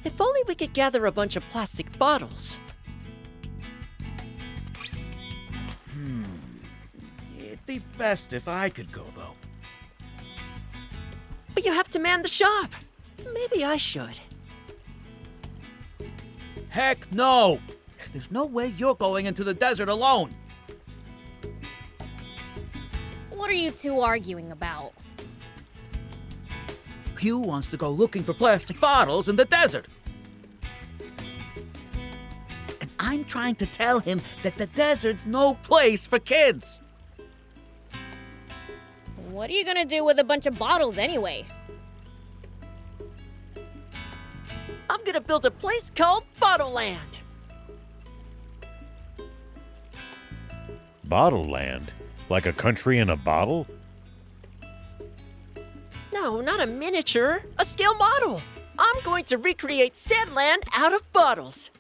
If only we could gather a bunch of plastic bottles. It'd be best if I could go, though. But you have to man the shop. Maybe I should. Heck no! There's no way you're going into the desert alone. What are you two arguing about? Hugh wants to go looking for plastic bottles in the desert. And I'm trying to tell him that the desert's no place for kids. What are you gonna do with a bunch of bottles anyway? I'm gonna build a place called Bottleland. Bottle Land? Like a country in a bottle? No, not a miniature, a scale model. I'm going to recreate Sandland out of bottles.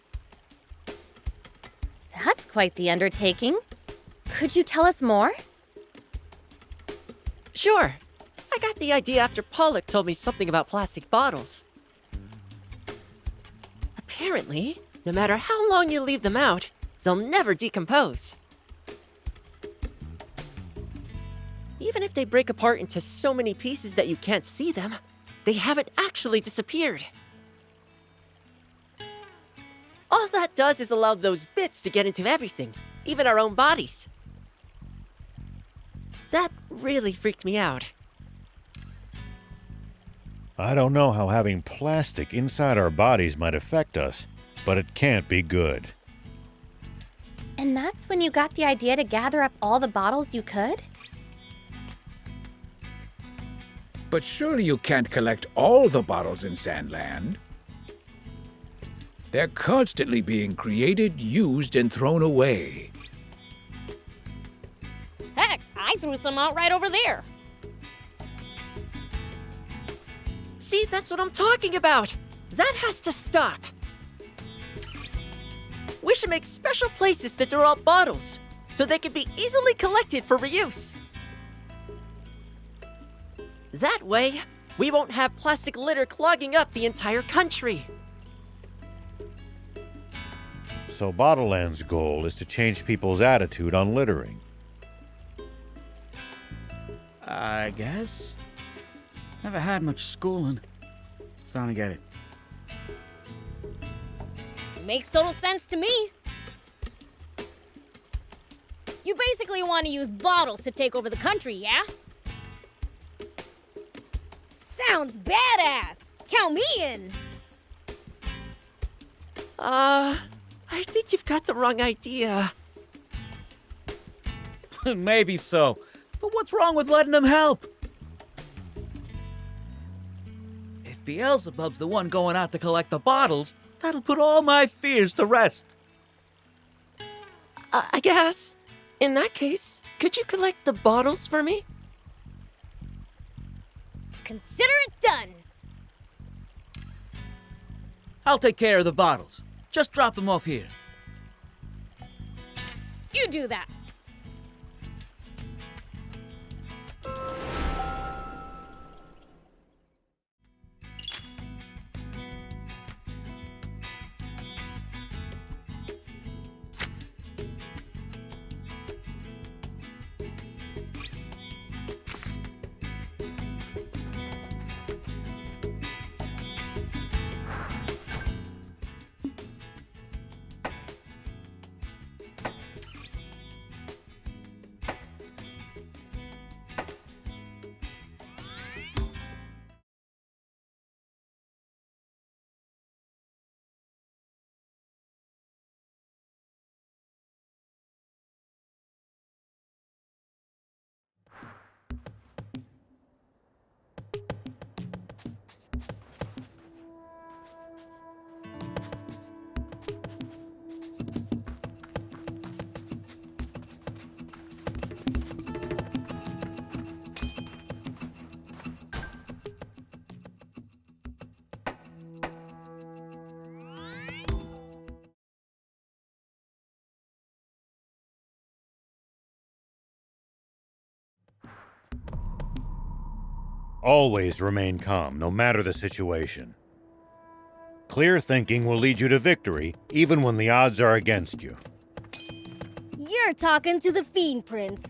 That's quite the undertaking. Could you tell us more? Sure. I got the idea after Pollock told me something about plastic bottles. Apparently, no matter how long you leave them out, they'll never decompose. Even if they break apart into so many pieces that you can't see them, they haven't actually disappeared. All that does is allow those bits to get into everything, even our own bodies. That really freaked me out. I don't know how having plastic inside our bodies might affect us, but it can't be good. And that's when you got the idea to gather up all the bottles you could? But surely you can't collect all the bottles in Sandland. They're constantly being created, used, and thrown away. Heck, I threw some out right over there. See, that's what I'm talking about. That has to stop. We should make special places to throw out bottles, so they can be easily collected for reuse. That way, we won't have plastic litter clogging up the entire country. So Bottle Land's goal is to change people's attitude on littering. I guess. Never had much schooling. Starting to get it. Makes total sense to me. You basically want to use bottles to take over the country, yeah? Sounds badass! Count me in! I think you've got the wrong idea. Maybe so. But what's wrong with letting him help? If Beelzebub's the one going out to collect the bottles, that'll put all my fears to rest. I guess. In that case, could you collect the bottles for me? Consider it done! I'll take care of the bottles. Just drop them off here. You do that! Always remain calm, no matter the situation. Clear thinking will lead you to victory, even when the odds are against you. You're talking to the Fiend Prince.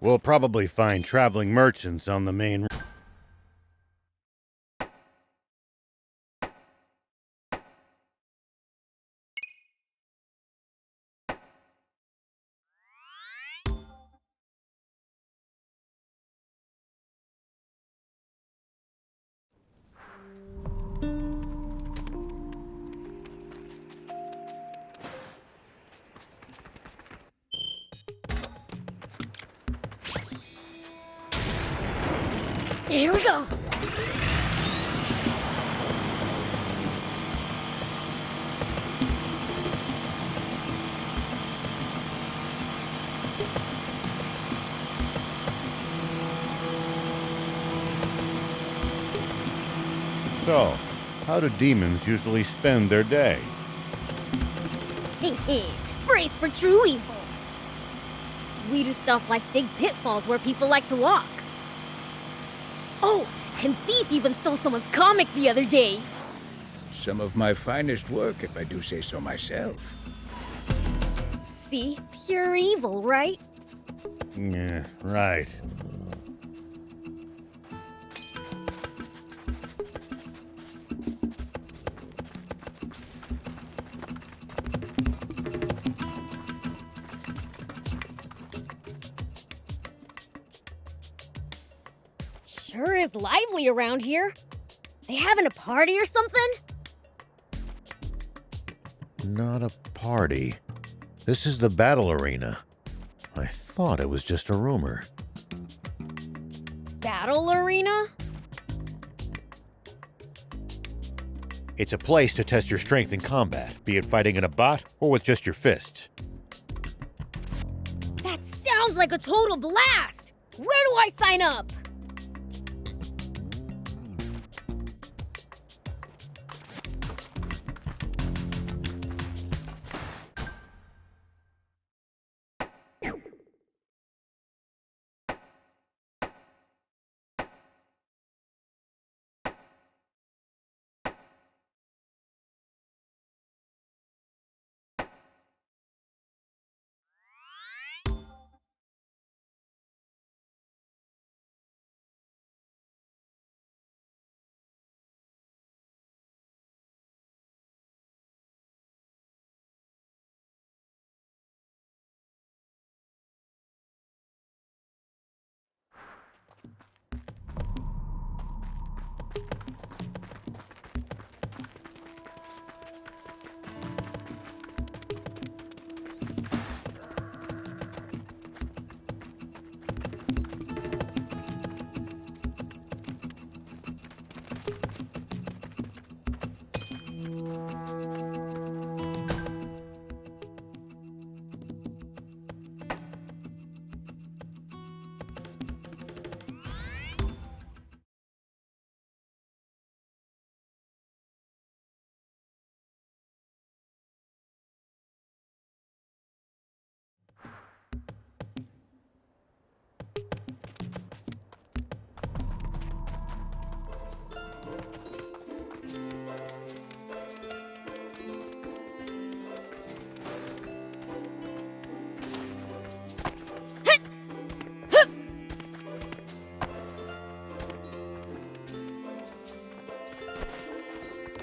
We'll probably find traveling merchants on the main. Here we go. So, how do demons usually spend their day? Brace for true evil. We do stuff like dig pitfalls where people like to walk. Oh, and Thief even stole someone's comic the other day. Some of my finest work, if I do say so myself. See? Pure evil, right? Yeah, right. Sure is lively around here. They having a party or something? Not a party. This is the battle arena. I thought it was just a rumor. Battle arena? It's a place to test your strength in combat, be it fighting in a bot or with just your fists. That sounds like a total blast! Where do I sign up?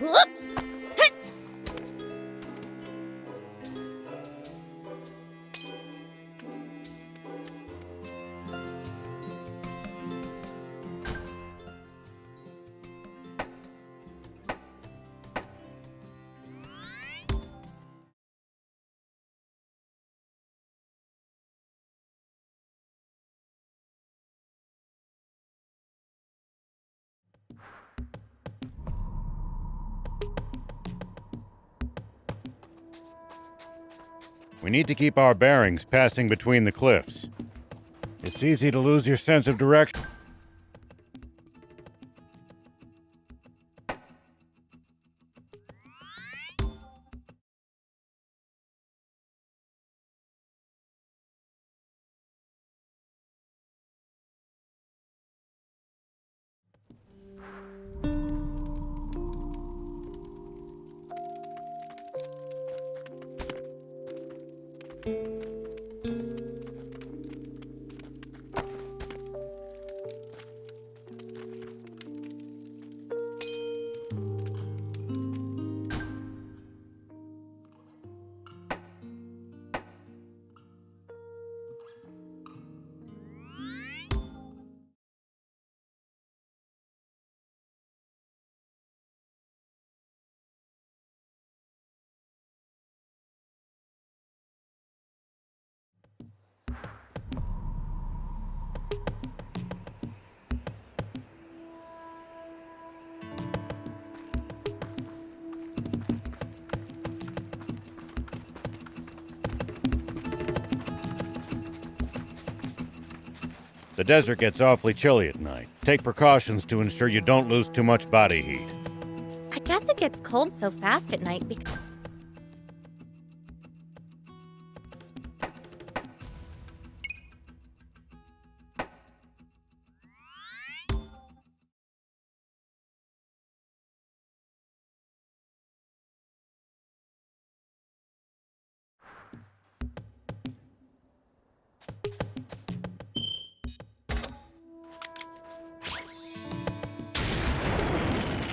Whoop! Hit! We need to keep our bearings passing between the cliffs. It's easy to lose your sense of direction. The desert gets awfully chilly at night. Take precautions to ensure you don't lose too much body heat. I guess it gets cold so fast at night because...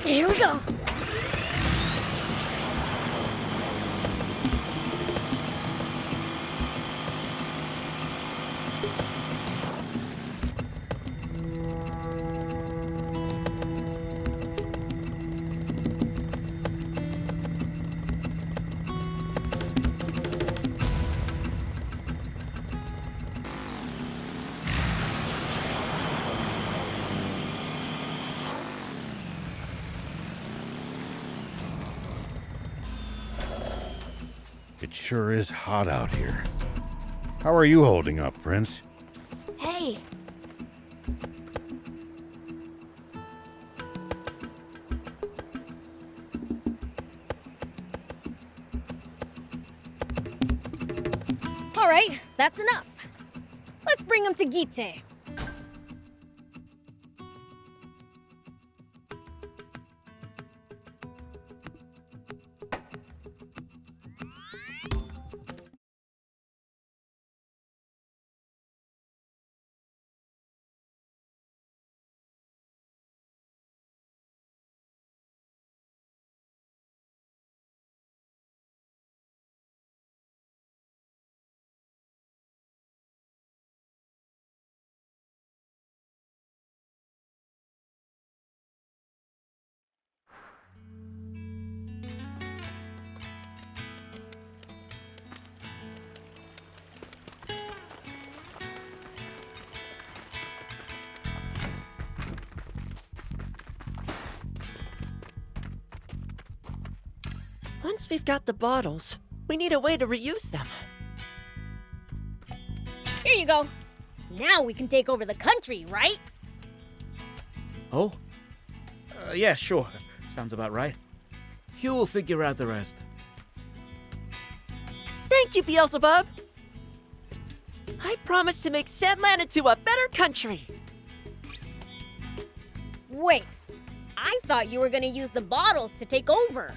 Here we go. It sure is hot out here. How are you holding up, Prince? Hey. All right, that's enough. Let's bring him to Gite. Once we've got the bottles, we need a way to reuse them. Here you go. Now we can take over the country, right? Oh? Yeah, sure. Sounds about right. Hugh will figure out the rest. Thank you, Beelzebub! I promise to make Sandland into a better country. Wait, I thought you were gonna use the bottles to take over.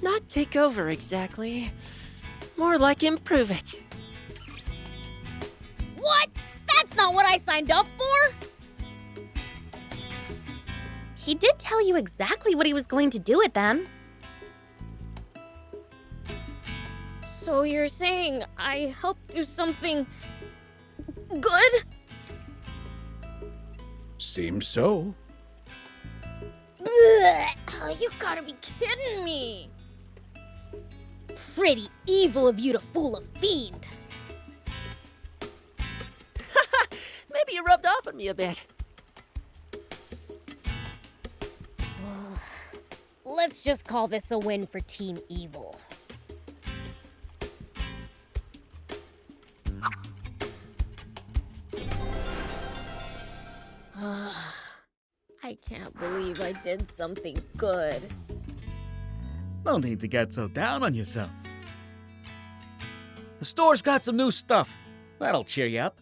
Not take over exactly. More like improve it. What? That's not what I signed up for! He did tell you exactly what he was going to do with them. So you're saying I helped do something good? Seems so. Blech, you gotta be kidding me. Pretty evil of you to fool a fiend. Maybe you rubbed off on me a bit. Let's just call this a win for Team Evil. I can't believe I did something good. No need to get so down on yourself. The store's got some new stuff. That'll cheer you up.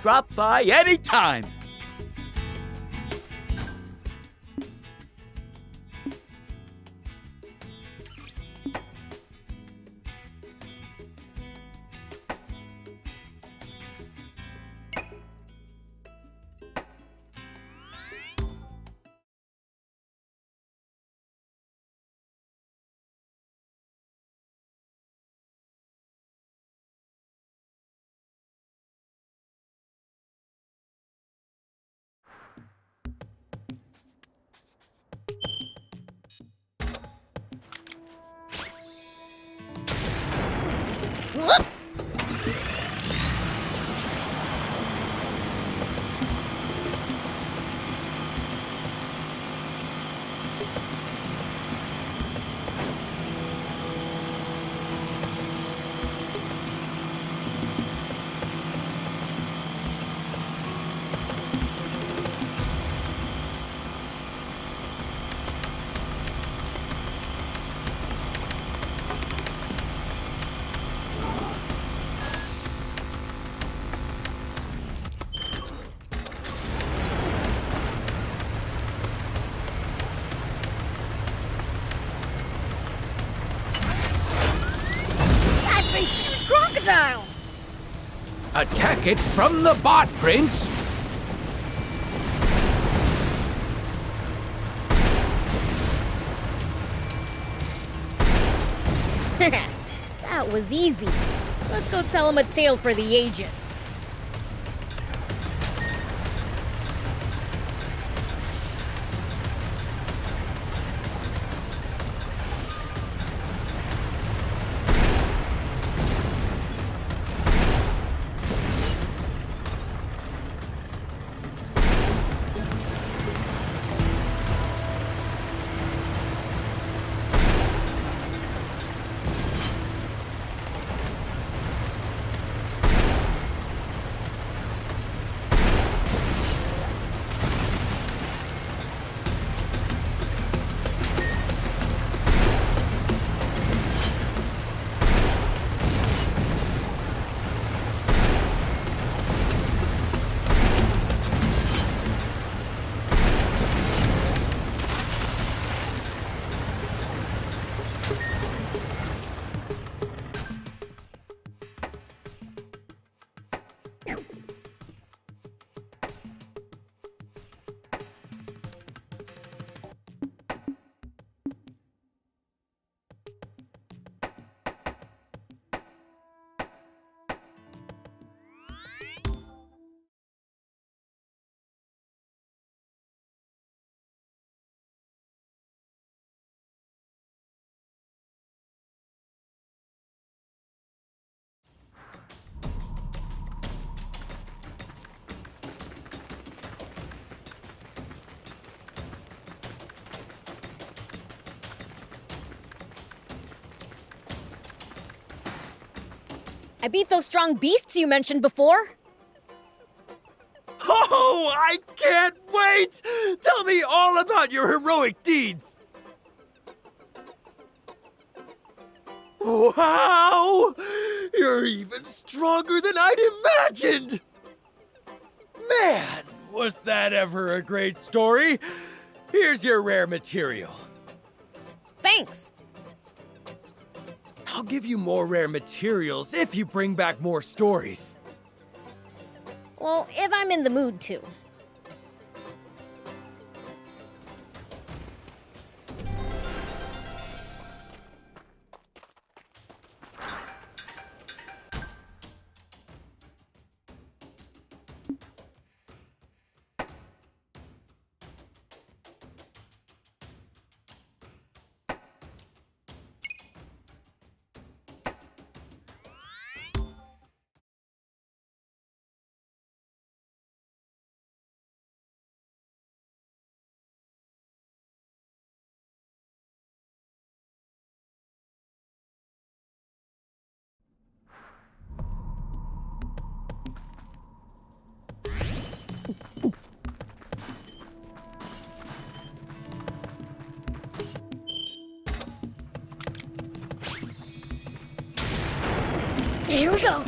Drop by anytime. That's a huge crocodile! Attack it from the bot, Prince! That was easy. Let's go tell him a tale for the ages. I beat those strong beasts you mentioned before. Oh, I can't wait! Tell me all about your heroic deeds! Wow! You're even stronger than I'd imagined! Man, was that ever a great story? Here's your rare material. Thanks. I'll give you more rare materials if you bring back more stories. Well, if I'm in the mood to. Here we go.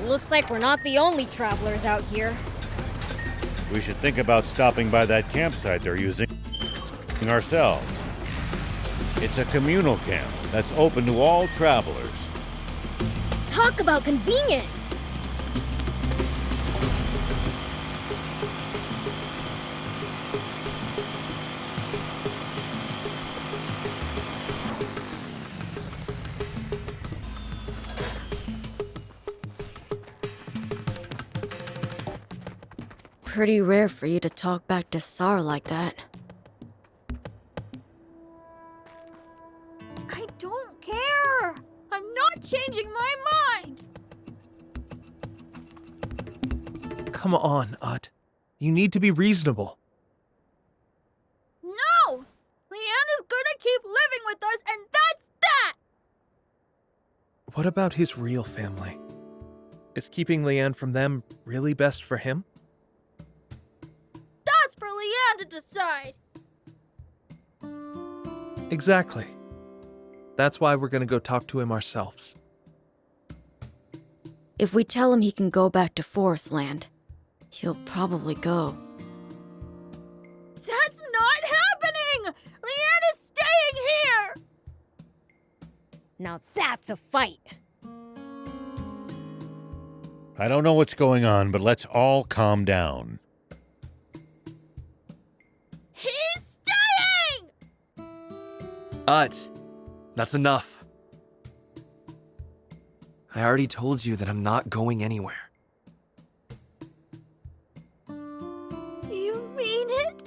Looks like we're not the only travelers out here. We should think about stopping by that campsite they're using ourselves. It's a communal camp that's open to all travelers. Talk about convenient! Pretty rare for you to talk back to Sar like that. I don't care! I'm not changing my mind! Come on, Ut. You need to be reasonable. No! Leanne is gonna keep living with us, and that's that! What about his real family? Is keeping Leanne from them really best for him? That's for Leanne to decide! Exactly. That's why we're gonna go talk to him ourselves. If we tell him he can go back to Forest Land, he'll probably go. That's not happening! Leanne is staying here! Now that's a fight. I don't know what's going on, but let's all calm down. He's staying! Ut, that's enough. I already told you that I'm not going anywhere. You mean it?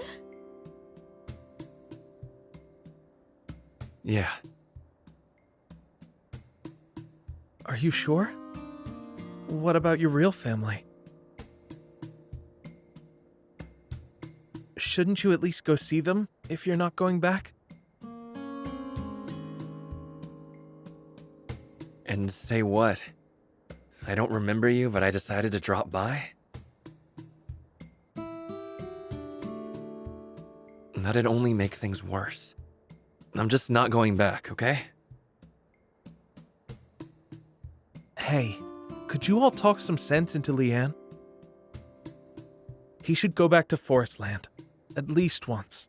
Yeah. Are you sure? What about your real family? Shouldn't you at least go see them if you're not going back? And say what? I don't remember you, but I decided to drop by? That'd only make things worse. I'm just not going back, okay? Hey, could you all talk some sense into Leanne? He should go back to Forestland, at least once.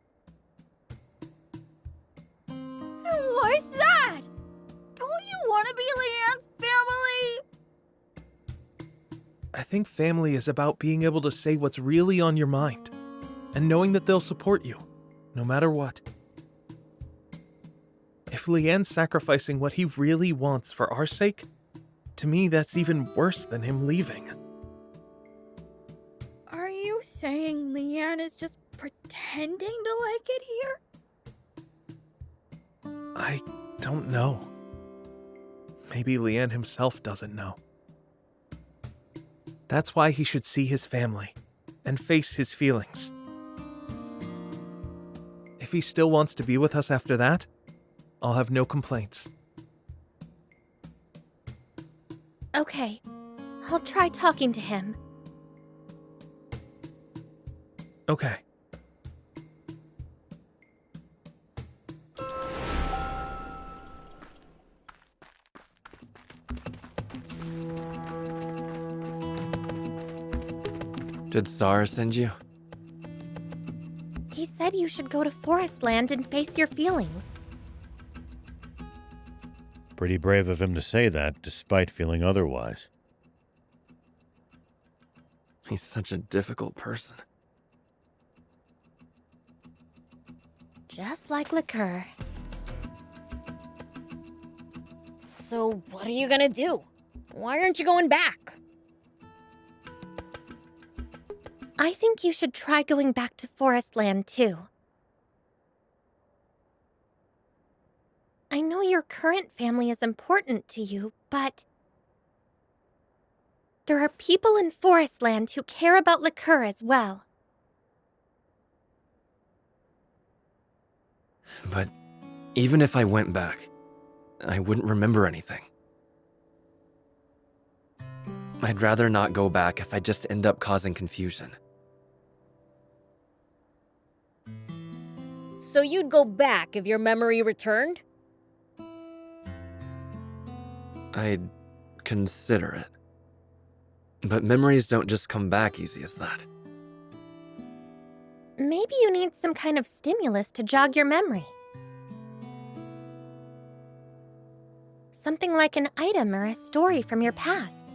Why's that? Don't you want to be Leanne's family? I think family is about being able to say what's really on your mind, and knowing that they'll support you, no matter what. If Leanne's sacrificing what he really wants for our sake, to me that's even worse than him leaving. Are you saying Leanne is just pretending to like it here? I don't know. Maybe Leanne himself doesn't know. That's why he should see his family and face his feelings. If he still wants to be with us after that, I'll have no complaints. Okay, I'll try talking to him. Okay. Did Sara send you? He said you should go to Forestland and face your feelings. Pretty brave of him to say that, despite feeling otherwise. He's such a difficult person. Just like Liqueur. So, what are you gonna do? Why aren't you going back? I think you should try going back to Forestland too. I know your current family is important to you, but there are people in Forestland who care about Liqueur as well. But even if I went back, I wouldn't remember anything. I'd rather not go back if I just end up causing confusion. So you'd go back if your memory returned? I'd consider it. But memories don't just come back easy as that. Maybe you need some kind of stimulus to jog your memory. Something like an item or a story from your past.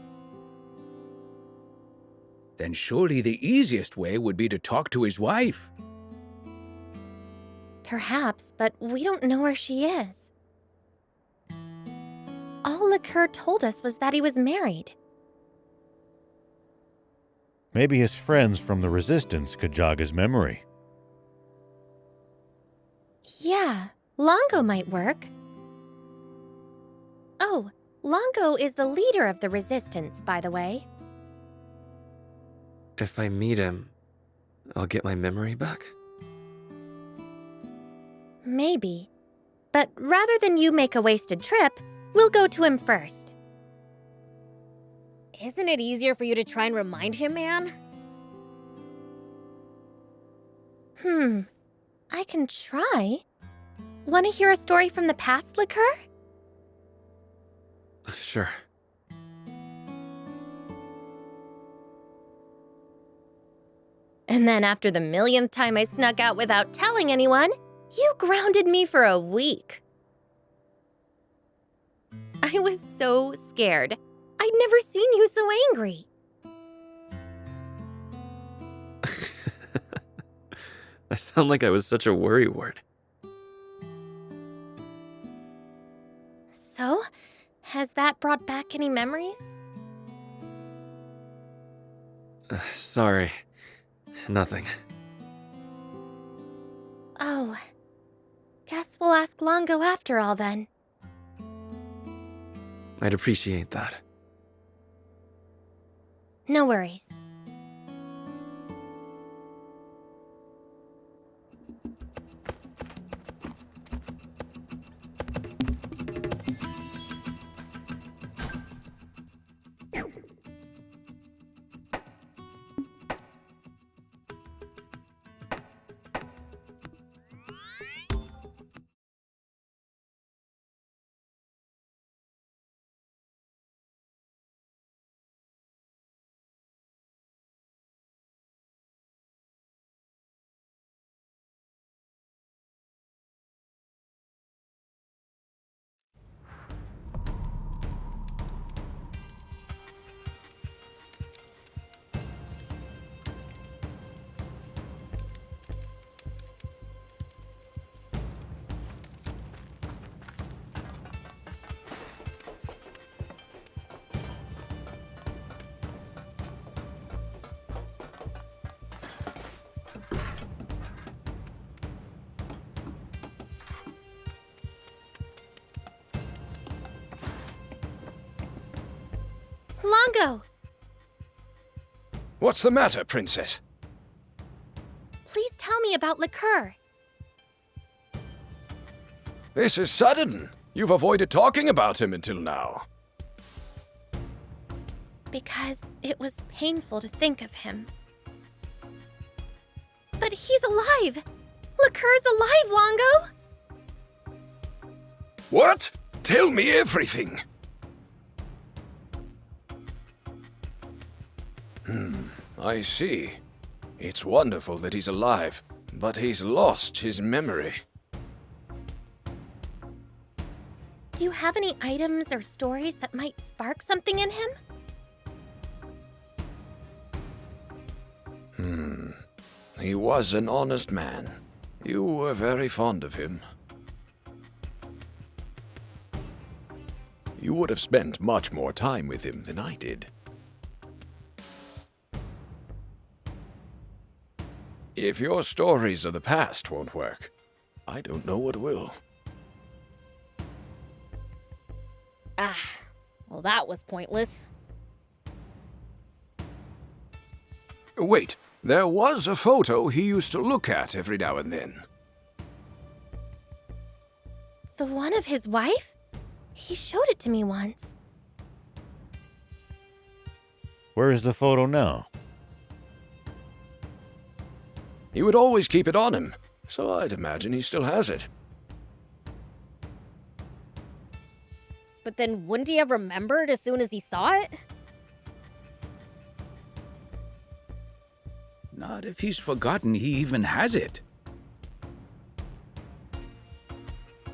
Then surely the easiest way would be to talk to his wife. Perhaps, but we don't know where she is. All Liqueur told us was that he was married. Maybe his friends from the Resistance could jog his memory. Yeah, Longo might work. Oh, Longo is the leader of the Resistance, by the way. If I meet him, I'll get my memory back? Maybe. But rather than you make a wasted trip, we'll go to him first. Isn't it easier for you to try and remind him, man? I can try. Want to hear a story from the past, Liqueur? Sure. And then after the millionth time I snuck out without telling anyone, you grounded me for a week. I was so scared. I'd never seen you so angry. I sound like I was such a worrywart. So, has that brought back any memories? Sorry. Nothing. Oh. Guess we'll ask Longo after all then. I'd appreciate that. No worries. Longo! What's the matter, Princess? Please tell me about Liqueur. This is sudden. You've avoided talking about him until now. Because it was painful to think of him. But he's alive! Liqueur's alive, Longo! What? Tell me everything. I see. It's wonderful that he's alive, but he's lost his memory. Do you have any items or stories that might spark something in him? He was an honest man. You were very fond of him. You would have spent much more time with him than I did. If your stories of the past won't work, I don't know what will. Well, that was pointless. Wait, there was a photo he used to look at every now and then. The one of his wife? He showed it to me once. Where is the photo now? He would always keep it on him, so I'd imagine he still has it. But then wouldn't he have remembered as soon as he saw it? Not if he's forgotten he even has it.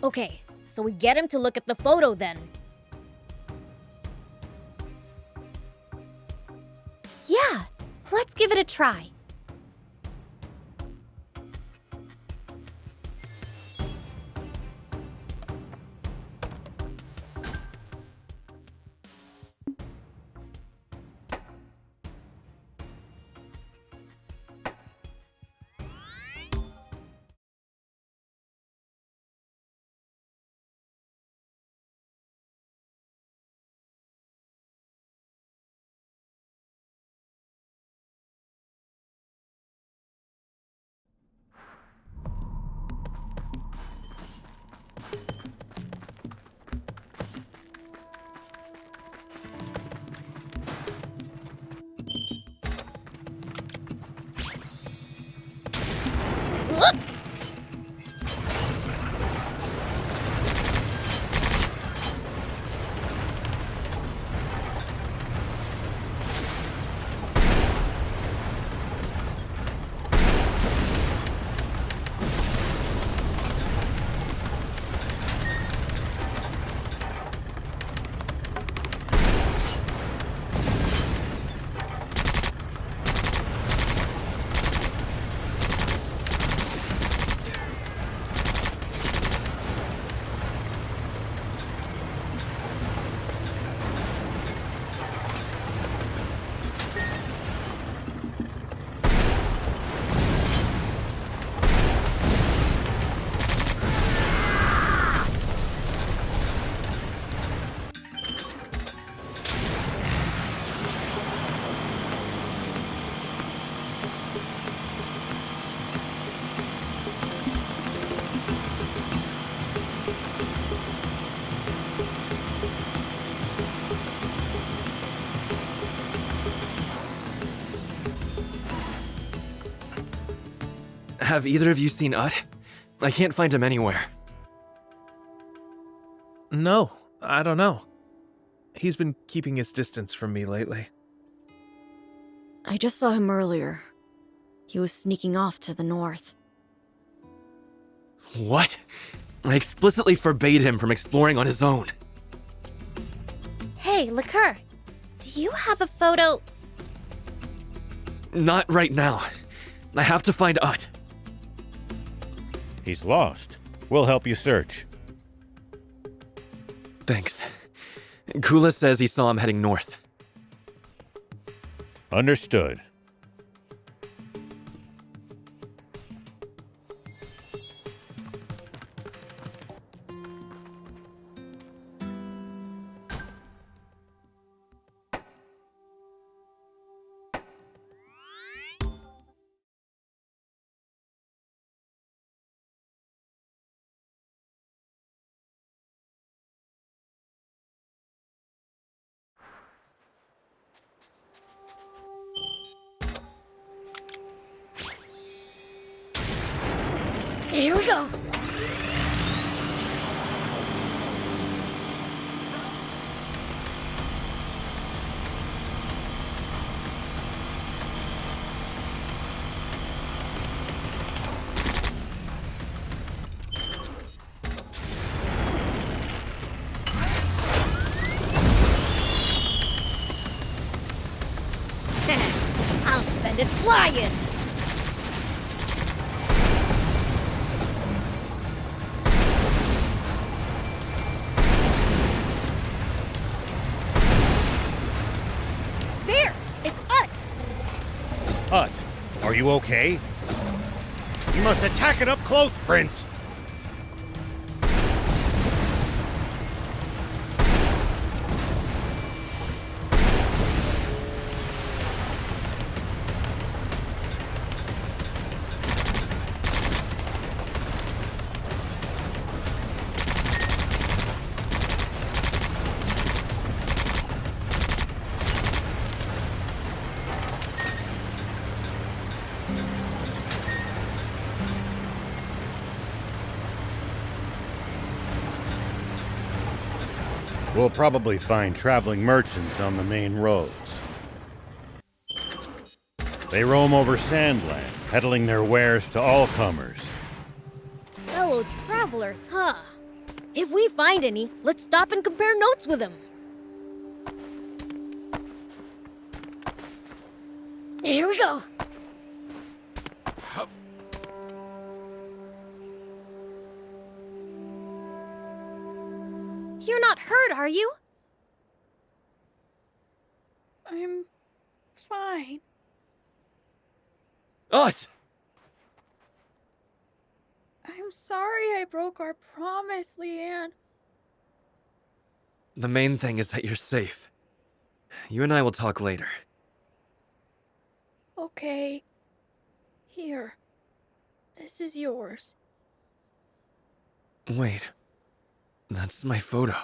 Okay, so we get him to look at the photo then. Yeah, let's give it a try. Have either of you seen Ut? I can't find him anywhere. No, I don't know. He's been keeping his distance from me lately. I just saw him earlier. He was sneaking off to the north. What? I explicitly forbade him from exploring on his own. Hey, Liqueur, do you have a photo? Not right now. I have to find Ut. He's lost. We'll help you search. Thanks. Kula says he saw him heading north. Understood. Here we go. I'll send it flying. There! It's Ut! Ut, are you okay? You must attack it up close, Prince! We'll probably find traveling merchants on the main roads. They roam over Sandland, peddling their wares to all comers. Fellow travelers, huh? If we find any, let's stop and compare notes with them. Here we go. You're not hurt, are you? I'm fine. Ut! I'm sorry I broke our promise, Leanne. The main thing is that you're safe. You and I will talk later. Okay. Here. This is yours. Wait. That's my photo.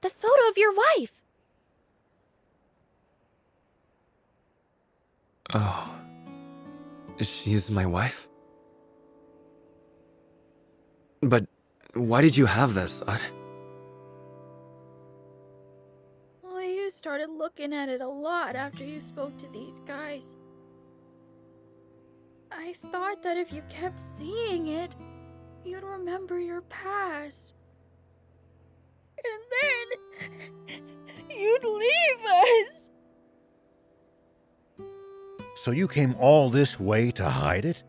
The photo of your wife. Oh. She's my wife? But why did you have this, Ut? Well, you started looking at it a lot after you spoke to these guys. I thought that if you kept seeing it, you'd remember your past. And then you'd leave us. So you came all this way to hide it?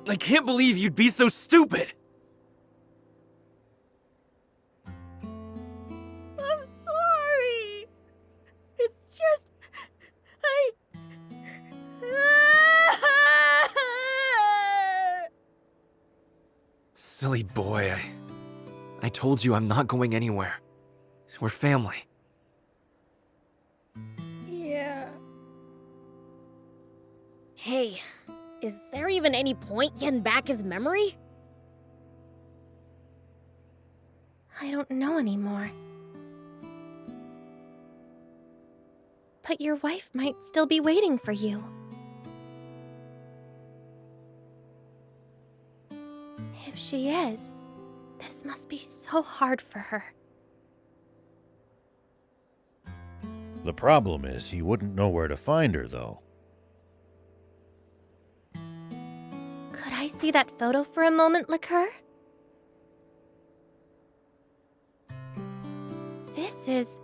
I can't believe you'd be so stupid! I'm sorry. It's just Silly boy, I told you I'm not going anywhere. We're family. Yeah. Hey, is there even any point getting back his memory? I don't know anymore. But your wife might still be waiting for you. If she is, this must be so hard for her. The problem is he wouldn't know where to find her, though. Could I see that photo for a moment, Liqueur? This is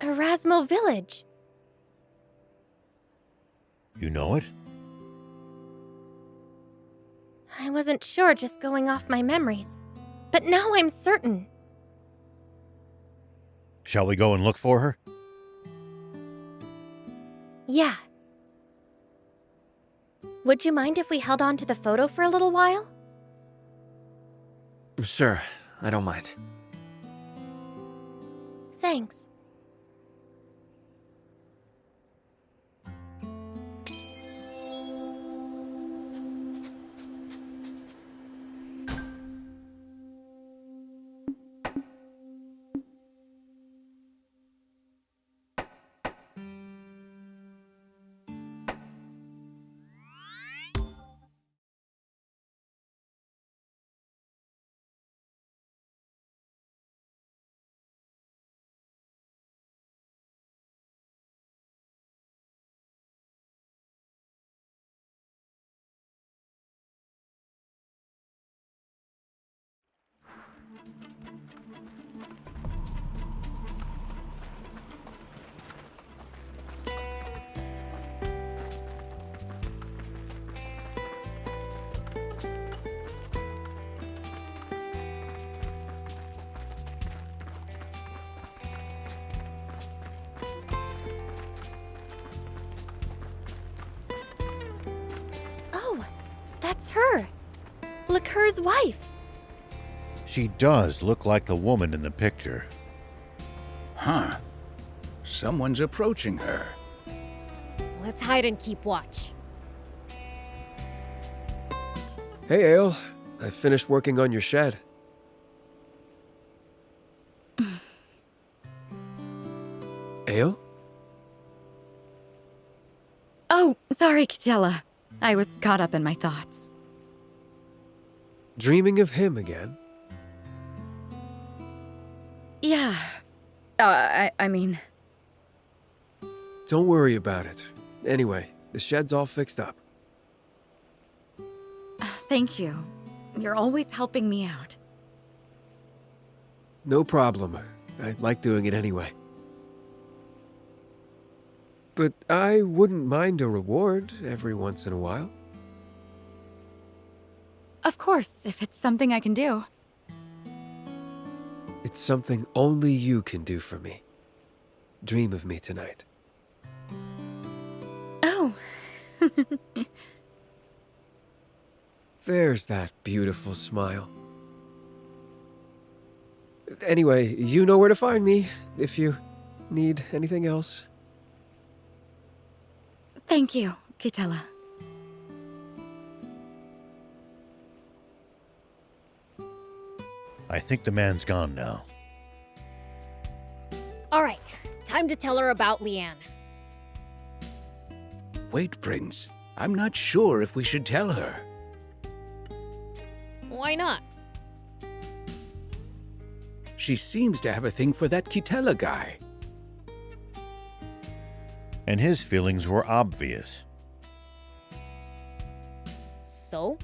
Erasmo Village. You know it? I wasn't sure just going off my memories, but now I'm certain. Shall we go and look for her? Yeah. Would you mind if we held on to the photo for a little while? Sure, I don't mind. Thanks. Oh, that's her. Liqueur's wife. She does look like the woman in the picture. Huh. Someone's approaching her. Let's hide and keep watch. Hey, Ale. I finished working on your shed. Ale? Oh, sorry, Kitella. I was caught up in my thoughts. Dreaming of him again? Yeah. I mean... Don't worry about it. Anyway, the shed's all fixed up. Thank you. You're always helping me out. No problem. I like doing it anyway. But I wouldn't mind a reward every once in a while. Of course, if it's something I can do. It's something only you can do for me. Dream of me tonight. Oh. There's that beautiful smile. Anyway, you know where to find me if you need anything else. Thank you, Kitella. I think the man's gone now. All right, time to tell her about Leanne. Wait, Prince. I'm not sure if we should tell her. Why not? She seems to have a thing for that Kitella guy. And his feelings were obvious. So?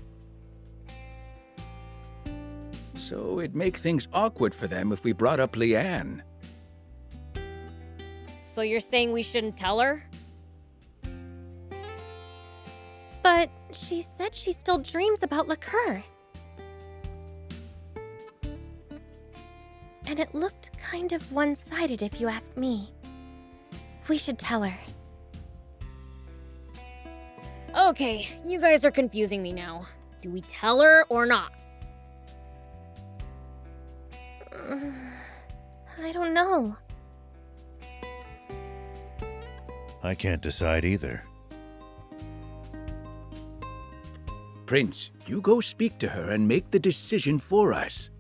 So it'd make things awkward for them if we brought up Leanne. So you're saying we shouldn't tell her? But she said she still dreams about Liqueur. And it looked kind of one-sided if you ask me. We should tell her. Okay, you guys are confusing me now. Do we tell her or not? I don't know. I can't decide either. Prince, you go speak to her and make the decision for us.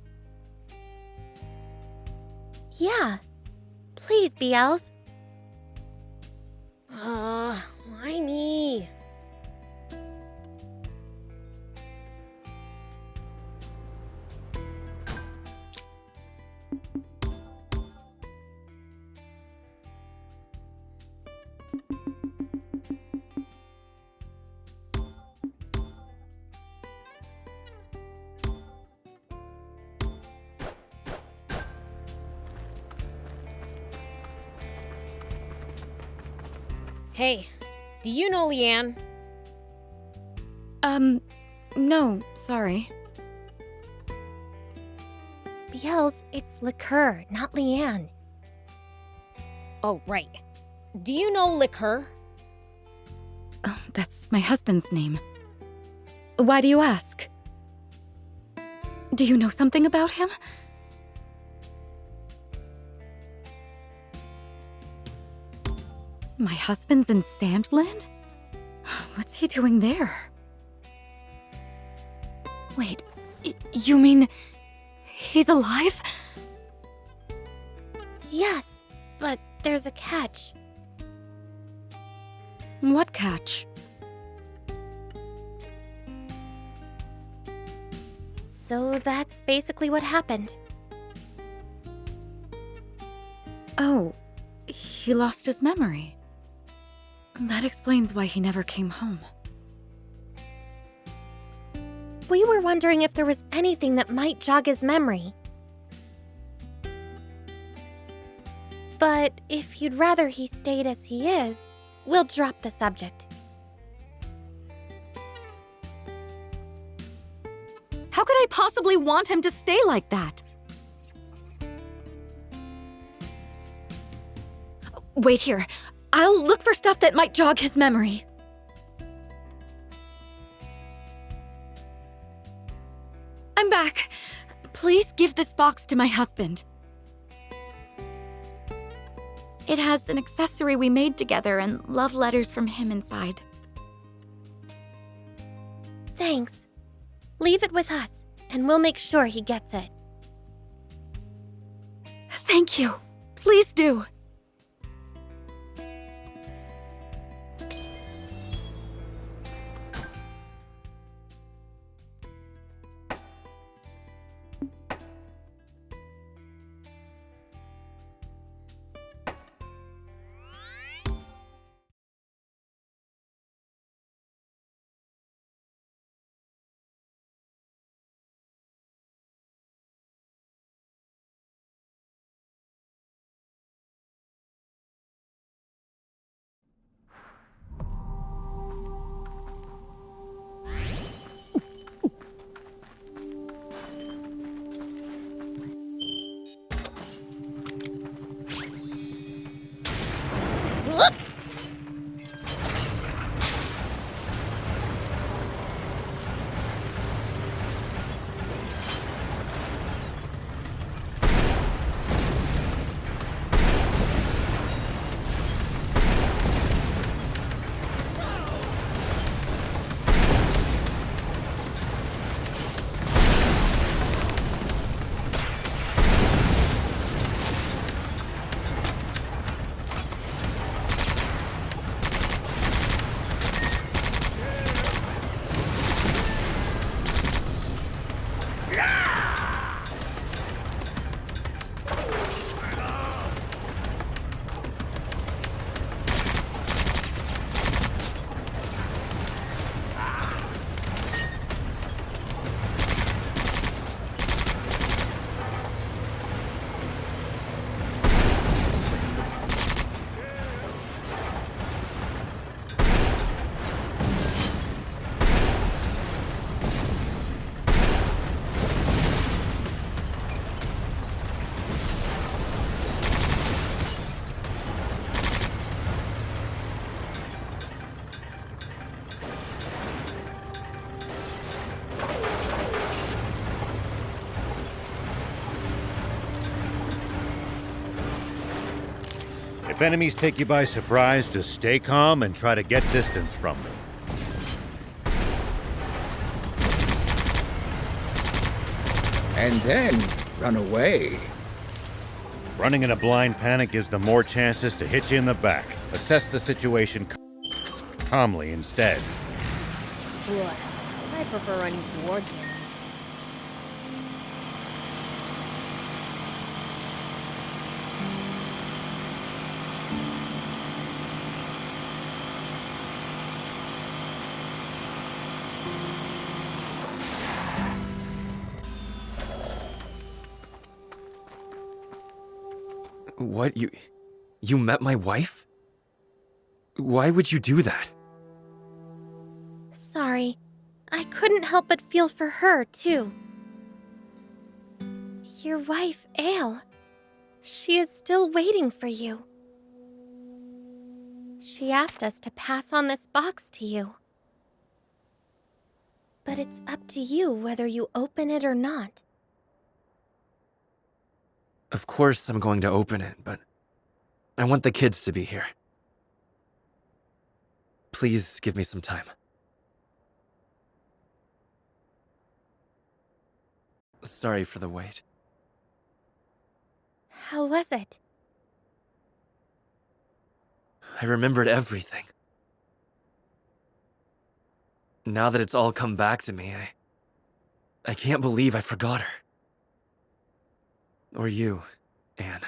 Yeah. Please, BLs. Why me? Hey, do you know Leanne? No, sorry. Biels, it's Liqueur, not Leanne. Oh, right. Do you know Liqueur? Oh, that's my husband's name. Why do you ask? Do you know something about him? My husband's in Sandland? What's he doing there? Wait, you mean he's alive? Yes, but there's a catch. What catch? So that's basically what happened. Oh, he lost his memory. That explains why he never came home. We were wondering if there was anything that might jog his memory. But if you'd rather he stayed as he is, we'll drop the subject. How could I possibly want him to stay like that? Wait here. I'll look for stuff that might jog his memory. I'm back. Please give this box to my husband. It has an accessory we made together and love letters from him inside. Thanks. Leave it with us, and we'll make sure he gets it. Thank you. Please do. If enemies take you by surprise, just stay calm and try to get distance from them. And then run away. Running in a blind panic gives them more chances to hit you in the back. Assess the situation calmly instead. Boy, I prefer running toward the enemy. What, you met my wife? Why would you do that? Sorry. I couldn't help but feel for her, too. Your wife, Ale. She is still waiting for you. She asked us to pass on this box to you. But it's up to you whether you open it or not. Of course I'm going to open it, but I want the kids to be here. Please give me some time. Sorry for the wait. How was it? I remembered everything. Now that it's all come back to me, I can't believe I forgot her. Or you, Anne.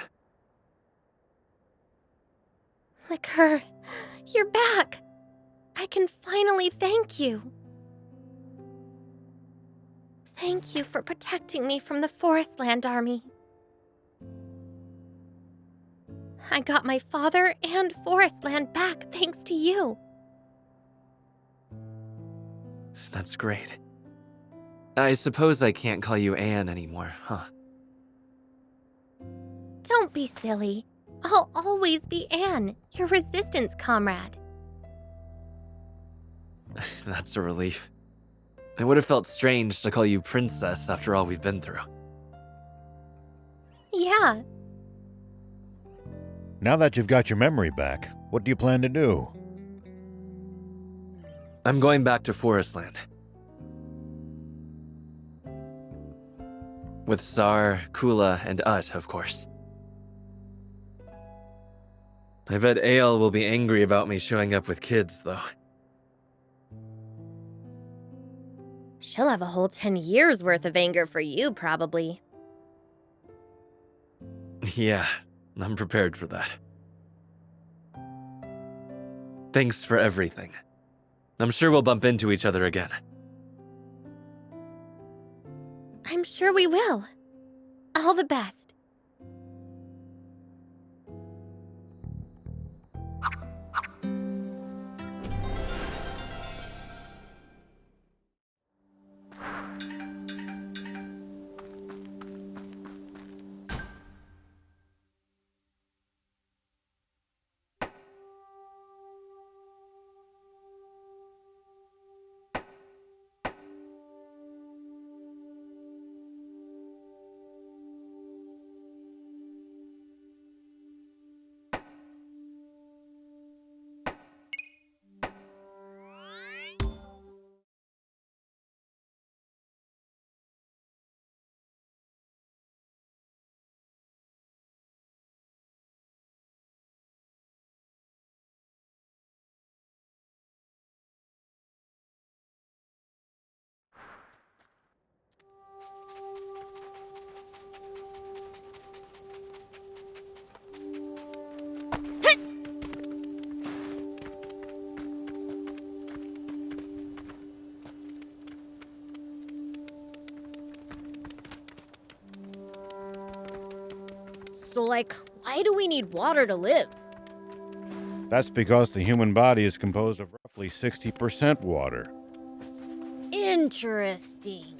Liqueur, you're back! I can finally thank you. Thank you for protecting me from the Forestland army. I got my father and Forestland back thanks to you. That's great. I suppose I can't call you Anne anymore, huh? Don't be silly. I'll always be Anne, your resistance comrade. That's a relief. It would have felt strange to call you Princess after all we've been through. Yeah. Now that you've got your memory back, what do you plan to do? I'm going back to Forestland. With Sar, Kula, and Ut, of course. I bet Ale will be angry about me showing up with kids, though. She'll have a whole 10 years worth of anger for you, probably. Yeah, I'm prepared for that. Thanks for everything. I'm sure we'll bump into each other again. I'm sure we will. All the best. So, why do we need water to live? That's because the human body is composed of roughly 60% water. Interesting.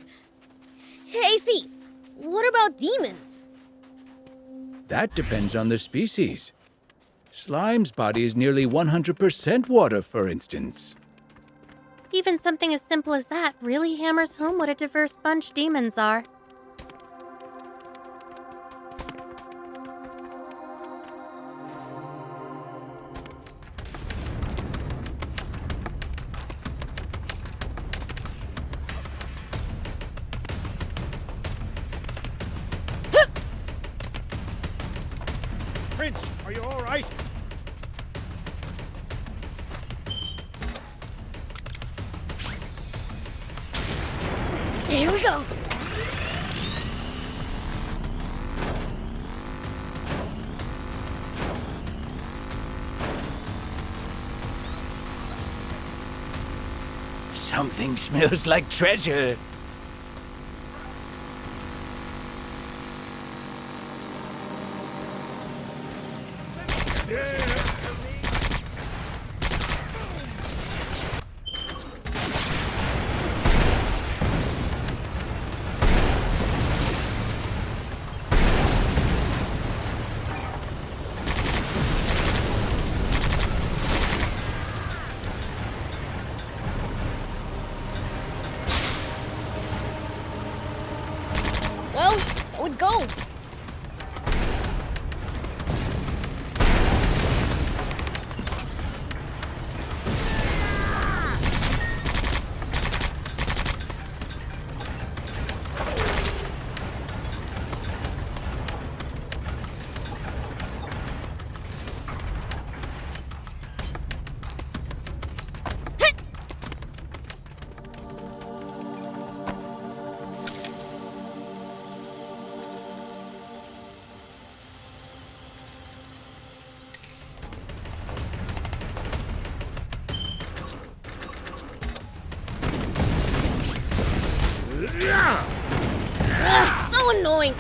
Hey, Thief, what about demons? That depends on the species. Slime's body is nearly 100% water, for instance. Even something as simple as that really hammers home what a diverse bunch demons are. Prince, are you all right? Here we go. Something smells like treasure. Well, so it goes. So annoying.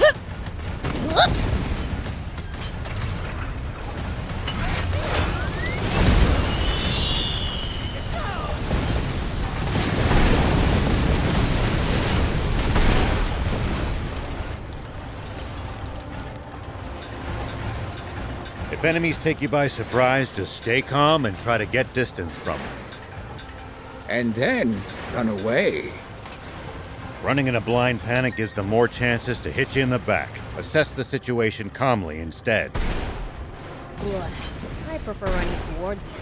If enemies take you by surprise, just stay calm and try to get distance from them. And then run away. Running in a blind panic gives them more chances to hit you in the back. Assess the situation calmly instead. Ugh, I prefer running toward the enemy.